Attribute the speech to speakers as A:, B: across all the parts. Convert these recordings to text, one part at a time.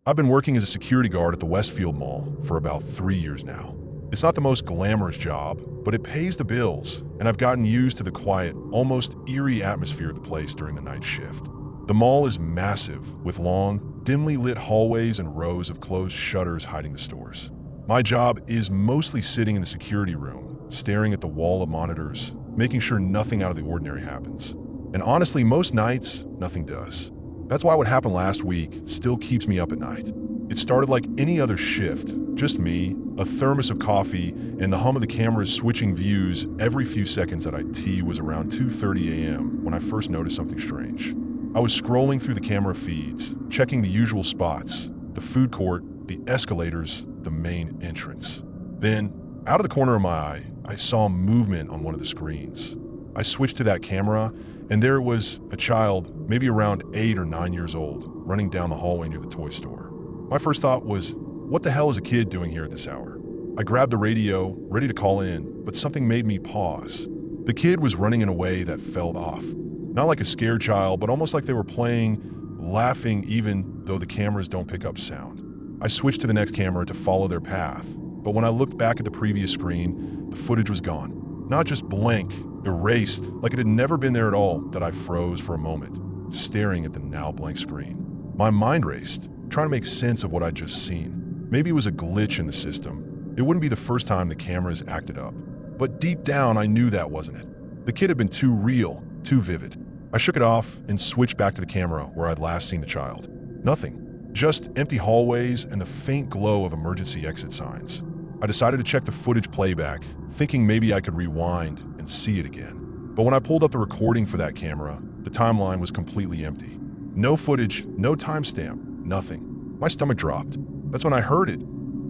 A: I've been working as a security guard at the Westfield Mall for about 3 years now. It's not the most glamorous job, but it pays the bills, and I've gotten used to the quiet, almost eerie atmosphere of the place during the night shift. The mall is massive, with long, dimly lit hallways and rows of closed shutters hiding the stores. My job is mostly sitting in the security room, staring at the wall of monitors, making sure nothing out of the ordinary happens. And honestly, most nights, nothing does. That's why what happened last week still keeps me up at night. It started like any other shift, just me, a thermos of coffee, and the hum of the cameras switching views every few seconds at IT was around 2:30 a.m. when I first noticed something strange. I was scrolling through the camera feeds, checking the usual spots, the food court, the escalators, the main entrance. Then, out of the corner of my eye, I saw movement on one of the screens. I switched to that camera, and there was a child, maybe around 8 or 9 years old, running down the hallway near the toy store. My first thought was, what the hell is a kid doing here at this hour? I grabbed the radio, ready to call in, but something made me pause. The kid was running in a way that felt off. Not like a scared child, but almost like they were playing, laughing even though the cameras don't pick up sound. I switched to the next camera to follow their path, but when I looked back at the previous screen, the footage was gone. Not just blank, erased, like it had never been there at all, that I froze for a moment, staring at the now blank screen. My mind raced, trying to make sense of what I'd just seen. Maybe it was a glitch in the system. It wouldn't be the first time the cameras acted up. But deep down, I knew that wasn't it. The kid had been too real, too vivid. I shook it off and switched back to the camera where I'd last seen the child. Nothing. Just empty hallways and the faint glow of emergency exit signs. I decided to check the footage playback, thinking maybe I could rewind and see it again. But when I pulled up the recording for that camera, the timeline was completely empty. No footage, no timestamp, nothing. My stomach dropped. That's when I heard it,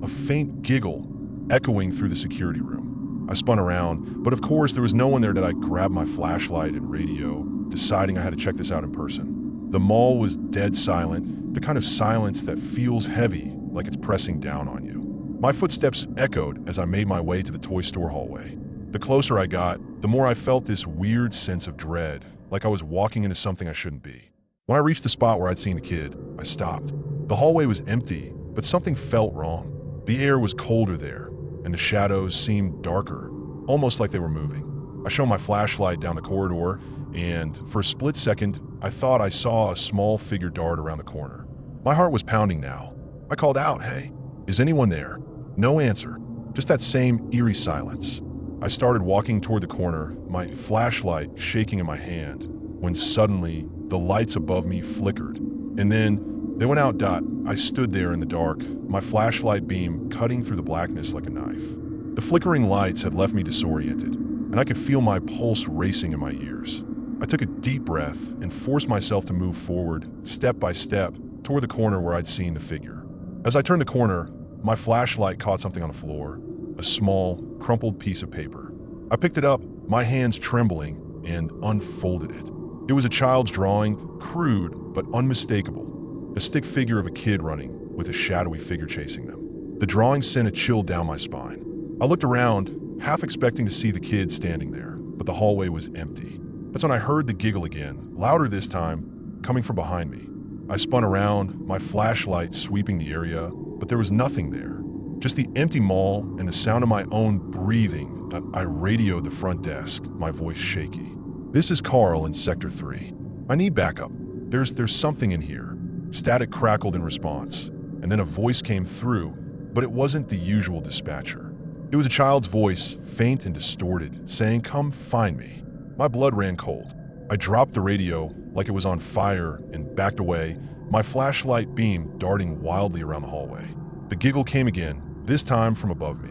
A: a faint giggle echoing through the security room. I spun around, but of course there was no one there that I grabbed my flashlight and radio, deciding I had to check this out in person. The mall was dead silent, the kind of silence that feels heavy, like it's pressing down on you. My footsteps echoed as I made my way to the toy store hallway. The closer I got, the more I felt this weird sense of dread, like I was walking into something I shouldn't be. When I reached the spot where I'd seen the kid, I stopped. The hallway was empty, but something felt wrong. The air was colder there, and the shadows seemed darker, almost like they were moving. I shone my flashlight down the corridor, and for a split second, I thought I saw a small figure dart around the corner. My heart was pounding now. I called out, "Hey, is anyone there?" No answer, just that same eerie silence. I started walking toward the corner, my flashlight shaking in my hand, when suddenly the lights above me flickered, and then they went out. I stood there in the dark, my flashlight beam cutting through the blackness like a knife. The flickering lights had left me disoriented, and I could feel my pulse racing in my ears. I took a deep breath and forced myself to move forward, step by step, toward the corner where I'd seen the figure. As I turned the corner, my flashlight caught something on the floor, a small, crumpled piece of paper. I picked it up, my hands trembling, and unfolded it. It was a child's drawing, crude but unmistakable. A stick figure of a kid running, with a shadowy figure chasing them. The drawing sent a chill down my spine. I looked around, half expecting to see the kid standing there, but the hallway was empty. That's when I heard the giggle again, louder this time, coming from behind me. I spun around, my flashlight sweeping the area, but there was nothing there. Just the empty mall and the sound of my own breathing. I radioed the front desk, my voice shaky. "This is Carl in Sector 3. I need backup. There's something in here." Static crackled in response, and then a voice came through, but it wasn't the usual dispatcher. It was a child's voice, faint and distorted, saying, "Come find me." My blood ran cold. I dropped the radio like it was on fire and backed away, my flashlight beam darting wildly around the hallway. The giggle came again, this time from above me.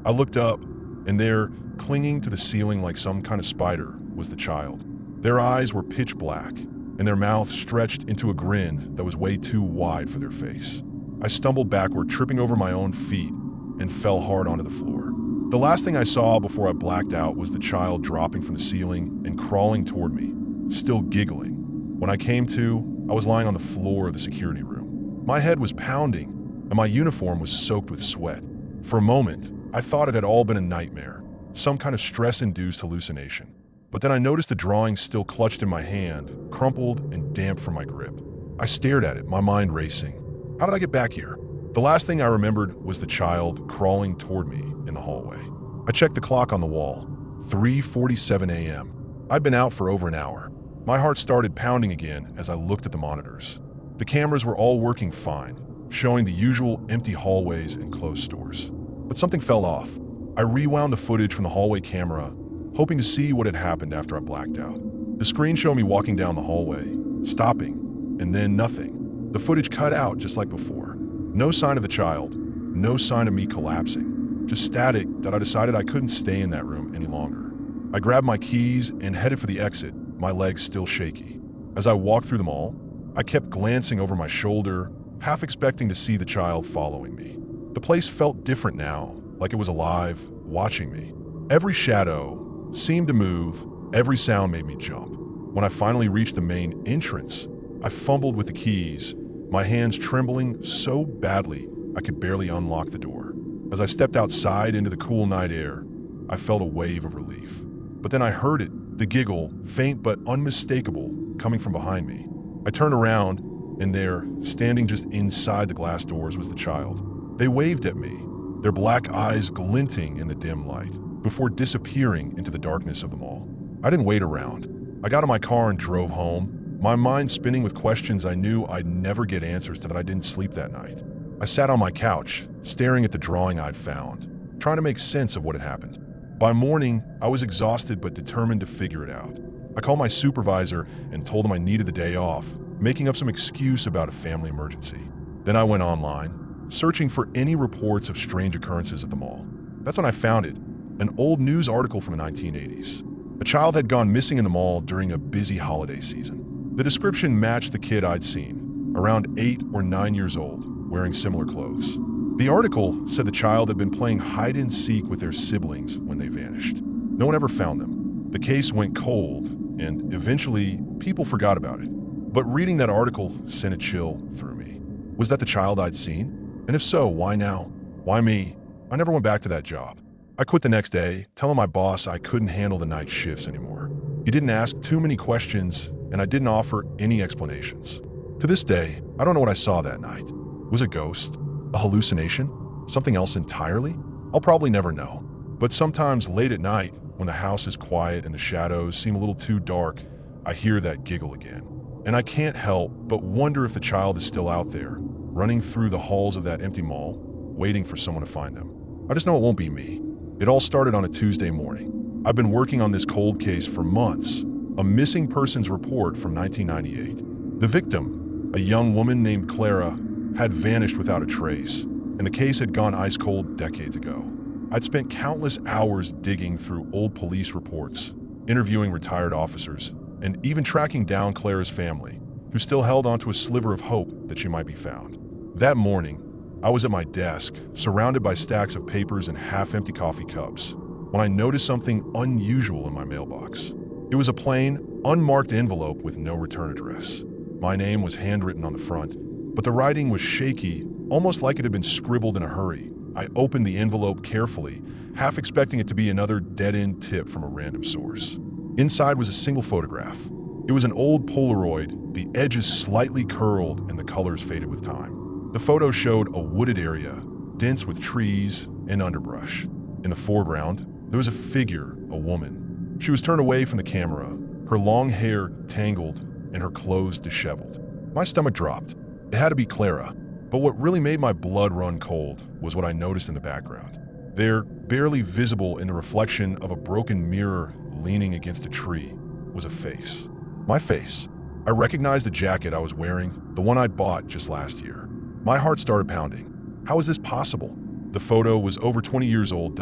A: I looked up, and there, clinging to the ceiling like some kind of spider, was the child. Their eyes were pitch black, and their mouth stretched into a grin that was way too wide for their face. I stumbled backward, tripping over my own feet, and fell hard onto the floor. The last thing I saw before I blacked out was the child dropping from the ceiling and crawling toward me, still giggling. When I came to, I was lying on the floor of the security room. My head was pounding, and my uniform was soaked with sweat. For a moment, I thought it had all been a nightmare, some kind of stress-induced hallucination. But then I noticed the drawing still clutched in my hand, crumpled and damp from my grip. I stared at it, my mind racing. How did I get back here? The last thing I remembered was the child crawling toward me in the hallway. I checked the clock on the wall. 3:47 a.m. I'd been out for over an hour. My heart started pounding again as I looked at the monitors. The cameras were all working fine, showing the usual empty hallways and closed stores. But something fell off. I rewound the footage from the hallway camera, hoping to see what had happened after I blacked out. The screen showed me walking down the hallway, stopping, and then nothing. The footage cut out just like before. No sign of the child, no sign of me collapsing. Just static that I decided I couldn't stay in that room any longer. I grabbed my keys and headed for the exit, my legs still shaky. As I walked through the mall, I kept glancing over my shoulder, half expecting to see the child following me. The place felt different now, like it was alive, watching me. Every shadow seemed to move, every sound made me jump. When I finally reached the main entrance, I fumbled with the keys, my hands trembling so badly I could barely unlock the door. As I stepped outside into the cool night air, I felt a wave of relief. But then I heard it, the giggle, faint but unmistakable, coming from behind me. I turned around, and there, standing just inside the glass doors, was the child. They waved at me, their black eyes glinting in the dim light, before disappearing into the darkness of the mall. I didn't wait around. I got in my car and drove home, my mind spinning with questions I knew I'd never get answers to that I didn't sleep that night. I sat on my couch, staring at the drawing I'd found, trying to make sense of what had happened. By morning, I was exhausted but determined to figure it out. I called my supervisor and told him I needed the day off, making up some excuse about a family emergency. Then I went online, searching for any reports of strange occurrences at the mall. That's when I found it, an old news article from the 1980s. A child had gone missing in the mall during a busy holiday season. The description matched the kid I'd seen, around 8 or 9 years old, wearing similar clothes. The article said the child had been playing hide-and-seek with their siblings when they vanished. No one ever found them. The case went cold, and eventually, people forgot about it. But reading that article sent a chill through me. Was that the child I'd seen? And if so, why now? Why me? I never went back to that job. I quit the next day, telling my boss I couldn't handle the night shifts anymore. He didn't ask too many questions, and I didn't offer any explanations. To this day, I don't know what I saw that night. Was it a ghost? A hallucination? Something else entirely? I'll probably never know. But sometimes late at night, when the house is quiet and the shadows seem a little too dark, I hear that giggle again. And I can't help but wonder if the child is still out there, running through the halls of that empty mall, waiting for someone to find them. I just know it won't be me. It all started on a Tuesday morning. I've been working on this cold case for months, a missing persons report from 1998. The victim, a young woman named Clara, had vanished without a trace, and the case had gone ice cold decades ago. I'd spent countless hours digging through old police reports, interviewing retired officers, and even tracking down Clara's family, who still held onto a sliver of hope that she might be found. That morning, I was at my desk, surrounded by stacks of papers and half-empty coffee cups, when I noticed something unusual in my mailbox. It was a plain, unmarked envelope with no return address. My name was handwritten on the front, but the writing was shaky, almost like it had been scribbled in a hurry. I opened the envelope carefully, half expecting it to be another dead-end tip from a random source. Inside was a single photograph. It was an old Polaroid, the edges slightly curled and the colors faded with time. The photo showed a wooded area, dense with trees and underbrush. In the foreground, there was a figure, a woman. She was turned away from the camera, her long hair tangled and her clothes disheveled. My stomach dropped. It had to be Clara. But what really made my blood run cold was what I noticed in the background. There, barely visible in the reflection of a broken mirror leaning against a tree, was a face. My face. I recognized the jacket I was wearing, the one I'd bought just last year. My heart started pounding. How was this possible? The photo was over 20 years old.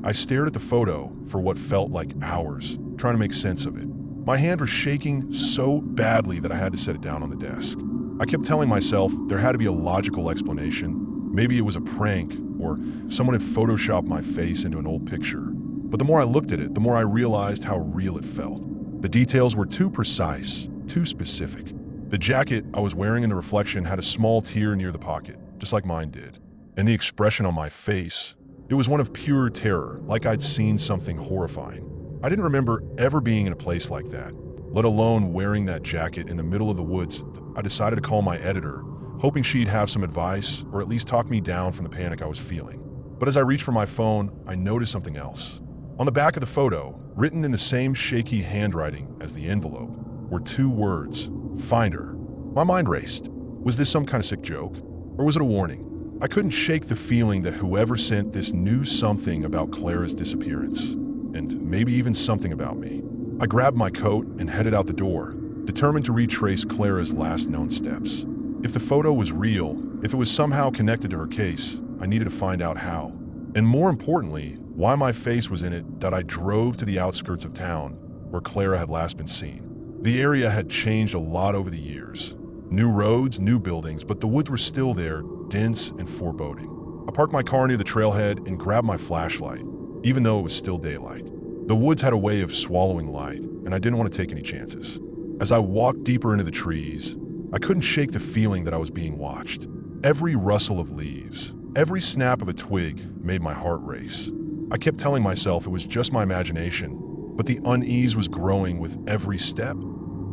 A: I stared at the photo for what felt like hours, trying to make sense of it. My hand was shaking so badly that I had to set it down on the desk. I kept telling myself there had to be a logical explanation. Maybe it was a prank, or someone had photoshopped my face into an old picture. But the more I looked at it, the more I realized how real it felt. The details were too precise, too specific. The jacket I was wearing in the reflection had a small tear near the pocket, just like mine did. And the expression on my face, it was one of pure terror, like I'd seen something horrifying. I didn't remember ever being in a place like that, let alone wearing that jacket in the middle of the woods. I decided to call my editor, hoping she'd have some advice or at least talk me down from the panic I was feeling. But as I reached for my phone, I noticed something else. On the back of the photo, written in the same shaky handwriting as the envelope, were 2 words: "Find her." My mind raced. Was this some kind of sick joke? Or was it a warning? I couldn't shake the feeling that whoever sent this knew something about Clara's disappearance, and maybe even something about me. I grabbed my coat and headed out the door, determined to retrace Clara's last known steps. If the photo was real, if it was somehow connected to her case, I needed to find out how. And more importantly, why my face was in it that I drove to the outskirts of town where Clara had last been seen. The area had changed a lot over the years. New roads, new buildings, but the woods were still there, dense and foreboding. I parked my car near the trailhead and grabbed my flashlight, even though it was still daylight. The woods had a way of swallowing light, and I didn't want to take any chances. As I walked deeper into the trees, I couldn't shake the feeling that I was being watched. Every rustle of leaves, every snap of a twig made my heart race. I kept telling myself it was just my imagination, but the unease was growing with every step.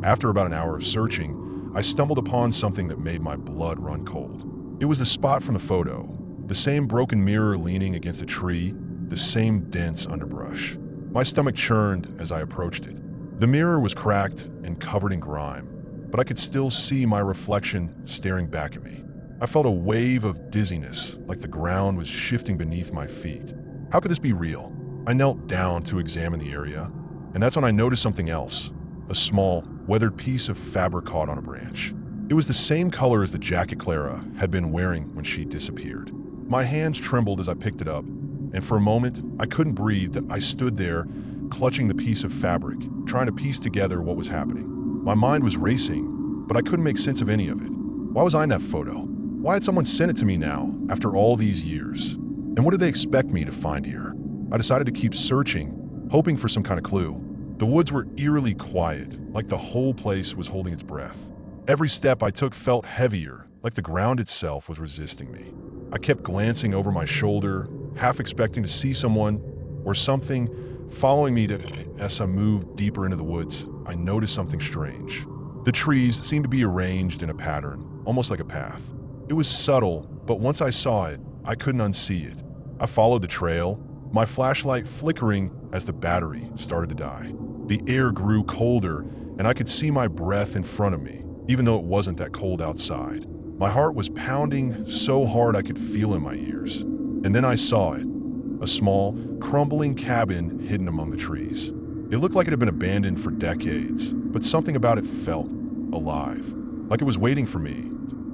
A: After about an hour of searching, I stumbled upon something that made my blood run cold. It was the spot from the photo, the same broken mirror leaning against a tree, the same dense underbrush. My stomach churned as I approached it. The mirror was cracked and covered in grime, but I could still see my reflection staring back at me. I felt a wave of dizziness, like the ground was shifting beneath my feet. How could this be real? I knelt down to examine the area, and that's when I noticed something else. A small, weathered piece of fabric caught on a branch. It was the same color as the jacket Clara had been wearing when she disappeared. My hands trembled as I picked it up, and for a moment, I couldn't breathe. I stood there, clutching the piece of fabric, trying to piece together what was happening. My mind was racing, but I couldn't make sense of any of it. Why was I in that photo? Why had someone sent it to me now, after all these years? And what did they expect me to find here? I decided to keep searching, hoping for some kind of clue. The woods were eerily quiet, like the whole place was holding its breath. Every step I took felt heavier, like the ground itself was resisting me. I kept glancing over my shoulder, half expecting to see someone or something following me. As I moved deeper into the woods, I noticed something strange. The trees seemed to be arranged in a pattern, almost like a path. It was subtle, but once I saw it, I couldn't unsee it. I followed the trail, my flashlight flickering as the battery started to die. The air grew colder, and I could see my breath in front of me, even though it wasn't that cold outside. My heart was pounding so hard I could feel in my ears. And then I saw it, a small, crumbling cabin hidden among the trees. It looked like it had been abandoned for decades, but something about it felt alive, like it was waiting for me.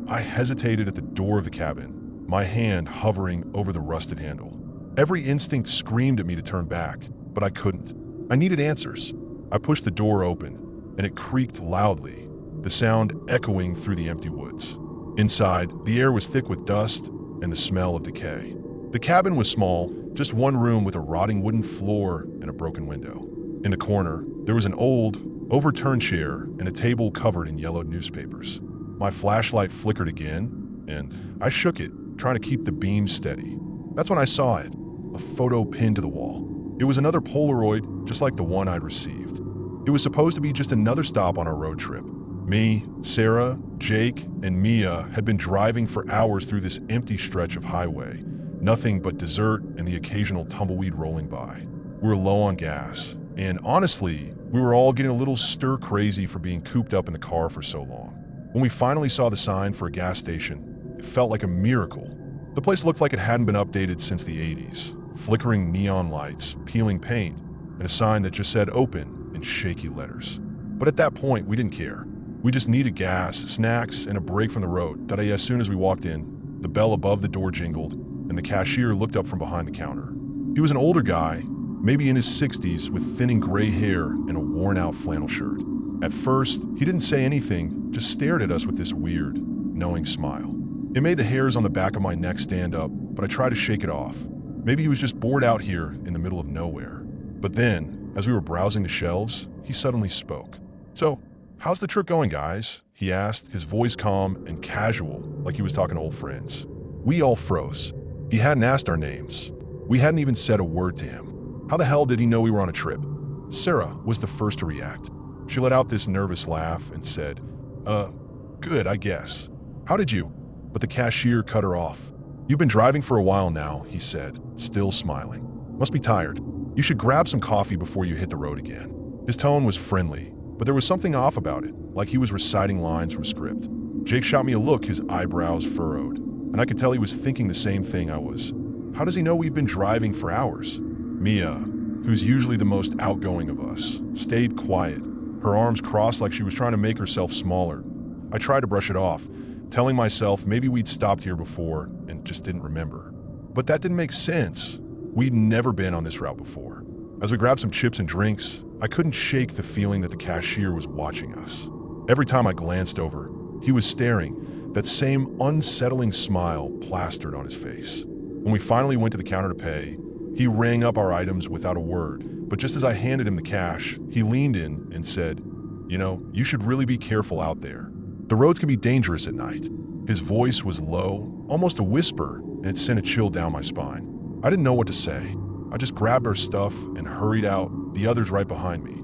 A: I hesitated at the door of the cabin, my hand hovering over the rusted handle. Every instinct screamed at me to turn back, but I couldn't. I needed answers. I pushed the door open, and it creaked loudly, the sound echoing through the empty woods. Inside, the air was thick with dust and the smell of decay. The cabin was small, just one room with a rotting wooden floor and a broken window. In the corner, there was an old, overturned chair and a table covered in yellowed newspapers. My flashlight flickered again, and I shook it, trying to keep the beam steady. That's when I saw it, a photo pinned to the wall. It was another Polaroid, just like the one I'd received. It was supposed to be just another stop on our road trip. Me, Sarah, Jake, and Mia had been driving for hours through this empty stretch of highway. Nothing but desert and the occasional tumbleweed rolling by. We were low on gas, and honestly, we were all getting a little stir-crazy for being cooped up in the car for so long. When we finally saw the sign for a gas station, it felt like a miracle. The place looked like it hadn't been updated since the 80s. Flickering neon lights, peeling paint, and a sign that just said open in shaky letters. But at that point, we didn't care. We just needed gas, snacks, and a break from the road. That as soon as we walked in, the bell above the door jingled, and the cashier looked up from behind the counter. He was an older guy, maybe in his 60s, with thinning gray hair and a worn-out flannel shirt. At first, he didn't say anything, just stared at us with this weird, knowing smile. It made the hairs on the back of my neck stand up, but I tried to shake it off. Maybe he was just bored out here in the middle of nowhere. But then, as we were browsing the shelves, he suddenly spoke. "So, how's the trip going, guys?" he asked, his voice calm and casual, like he was talking to old friends. We all froze. He hadn't asked our names. We hadn't even said a word to him. How the hell did he know we were on a trip? Sarah was the first to react. She let out this nervous laugh and said, Good, I guess. How did you?" but the cashier cut her off. "You've been driving for a while now," he said, still smiling. "Must be tired. You should grab some coffee before you hit the road again." His tone was friendly, but there was something off about it, like he was reciting lines from script. Jake shot me a look, his eyebrows furrowed, and I could tell he was thinking the same thing I was. How does he know we've been driving for hours? Mia, who's usually the most outgoing of us, stayed quiet, her arms crossed like she was trying to make herself smaller. I tried to brush it off, telling myself maybe we'd stopped here before and just didn't remember. But that didn't make sense. We'd never been on this route before. As we grabbed some chips and drinks, I couldn't shake the feeling that the cashier was watching us. Every time I glanced over, he was staring, that same unsettling smile plastered on his face. When we finally went to the counter to pay, he rang up our items without a word, but just as I handed him the cash, he leaned in and said, "You know, you should really be careful out there. The roads can be dangerous at night." His voice was low, almost a whisper, and it sent a chill down my spine. I didn't know what to say. I just grabbed our stuff and hurried out, the others right behind me.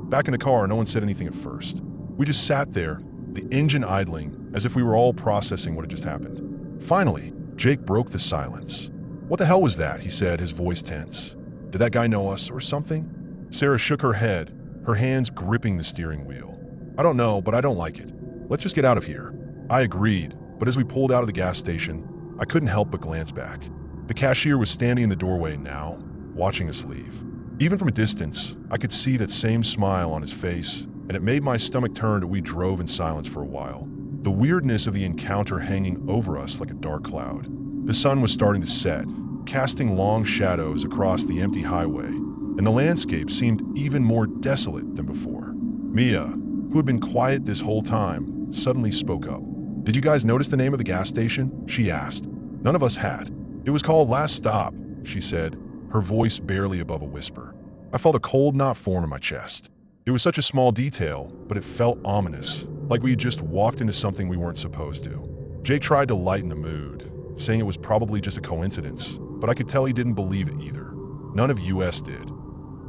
A: Back in the car, no one said anything at first. We just sat there, the engine idling, as if we were all processing what had just happened. Finally, Jake broke the silence. "What the hell was that?" he said, his voice tense. "Did that guy know us or something?" Sarah shook her head, her hands gripping the steering wheel. "I don't know, but I don't like it. Let's just get out of here." I agreed, but as we pulled out of the gas station, I couldn't help but glance back. The cashier was standing in the doorway now, watching us leave. Even from a distance, I could see that same smile on his face, and it made my stomach turn as we drove in silence for a while. The weirdness of the encounter hanging over us like a dark cloud. The sun was starting to set, casting long shadows across the empty highway, and the landscape seemed even more desolate than before. Mia, who had been quiet this whole time, suddenly spoke up. "Did you guys notice the name of the gas station?" she asked. None of us had. "It was called Last Stop," she said, her voice barely above a whisper. I felt a cold knot form in my chest. It was such a small detail, but it felt ominous, like we had just walked into something we weren't supposed to. Jake tried to lighten the mood, saying it was probably just a coincidence, but I could tell he didn't believe it either. None of us did.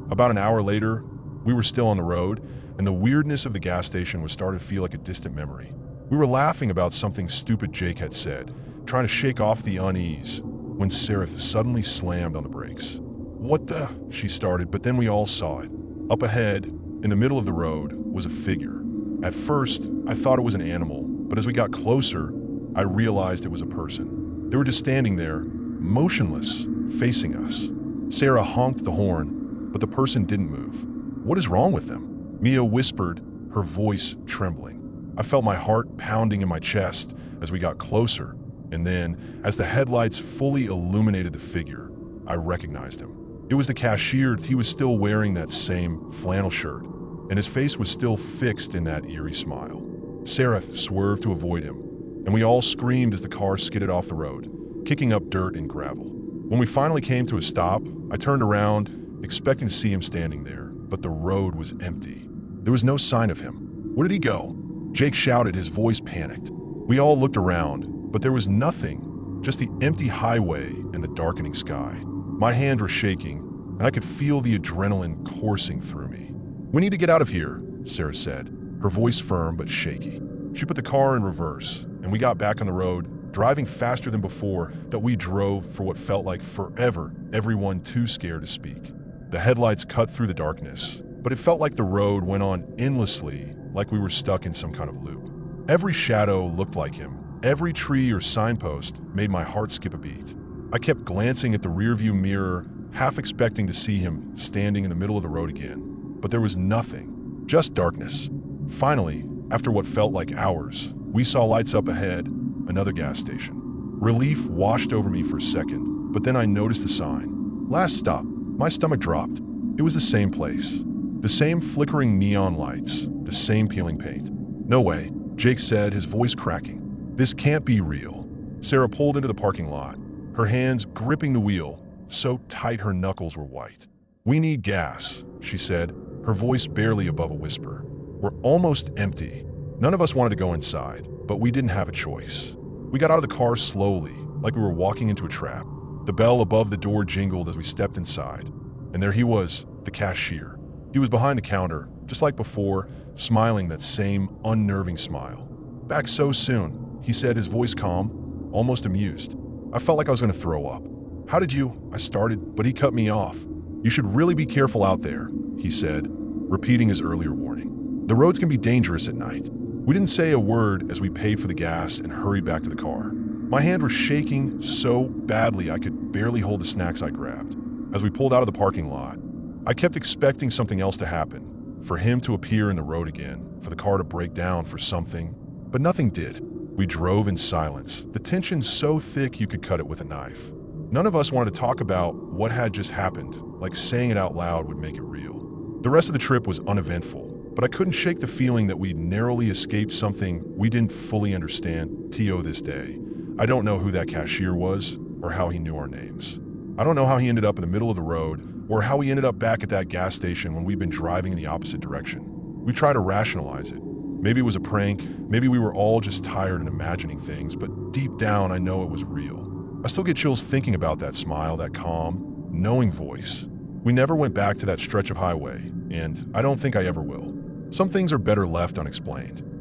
A: About an hour later, we were still on the road, and the weirdness of the gas station was starting to feel like a distant memory. We were laughing about something stupid Jake had said, trying to shake off the unease, when Sarah suddenly slammed on the brakes. "What the?" she started, but then we all saw it. Up ahead, in the middle of the road, was a figure. At first, I thought it was an animal, but as we got closer, I realized it was a person. They were just standing there, motionless, facing us. Sarah honked the horn, but the person didn't move. "What is wrong with them?" Mia whispered, her voice trembling. I felt my heart pounding in my chest as we got closer, and then, as the headlights fully illuminated the figure, I recognized him. It was the cashier. He was still wearing that same flannel shirt, and his face was still fixed in that eerie smile. Sarah swerved to avoid him, and we all screamed as the car skidded off the road, kicking up dirt and gravel. When we finally came to a stop, I turned around, expecting to see him standing there, but the road was empty. There was no sign of him. Where did he go? Jake shouted, his voice panicked. We all looked around, but there was nothing, just the empty highway and the darkening sky. My hands were shaking, and I could feel the adrenaline coursing through me. "We need to get out of here," Sarah said, her voice firm but shaky. She put the car in reverse, and we got back on the road, driving faster than before that we drove for what felt like forever, everyone too scared to speak. The headlights cut through the darkness, but it felt like the road went on endlessly, like we were stuck in some kind of loop. Every shadow looked like him. Every tree or signpost made my heart skip a beat. I kept glancing at the rearview mirror, half expecting to see him standing in the middle of the road again. But there was nothing, just darkness. Finally, after what felt like hours, we saw lights up ahead, another gas station. Relief washed over me for a second, but then I noticed the sign. Last Stop. My stomach dropped. It was the same place. The same flickering neon lights, the same peeling paint. "No way," Jake said, his voice cracking. "This can't be real." Sarah pulled into the parking lot, her hands gripping the wheel, so tight her knuckles were white. "We need gas," she said, her voice barely above a whisper. "We're almost empty." None of us wanted to go inside, but we didn't have a choice. We got out of the car slowly, like we were walking into a trap. The bell above the door jingled as we stepped inside, and there he was, the cashier. He was behind the counter, just like before, smiling that same unnerving smile. "Back so soon," he said, his voice calm. almost amused. I felt like I was going to throw up. "How did you?" I started, but he cut me off. "You should really be careful out there," he said, repeating his earlier warning. "The roads can be dangerous at night." We didn't say a word as we paid for the gas and hurried back to the car. My hand was shaking so badly I could barely hold the snacks I grabbed. As we pulled out of the parking lot, I kept expecting something else to happen, for him to appear in the road again, for the car to break down for something, but nothing did. We drove in silence, the tension so thick you could cut it with a knife. None of us wanted to talk about what had just happened, like saying it out loud would make it real. The rest of the trip was uneventful, but I couldn't shake the feeling that we'd narrowly escaped something we didn't fully understand to this day. I don't know who that cashier was or how he knew our names. I don't know how he ended up in the middle of the road or how he ended up back at that gas station when we'd been driving in the opposite direction. We try to rationalize it. Maybe it was a prank, maybe we were all just tired and imagining things, but deep down I know it was real. I still get chills thinking about that smile, that calm, knowing voice. We never went back to that stretch of highway, and I don't think I ever will. Some things are better left unexplained.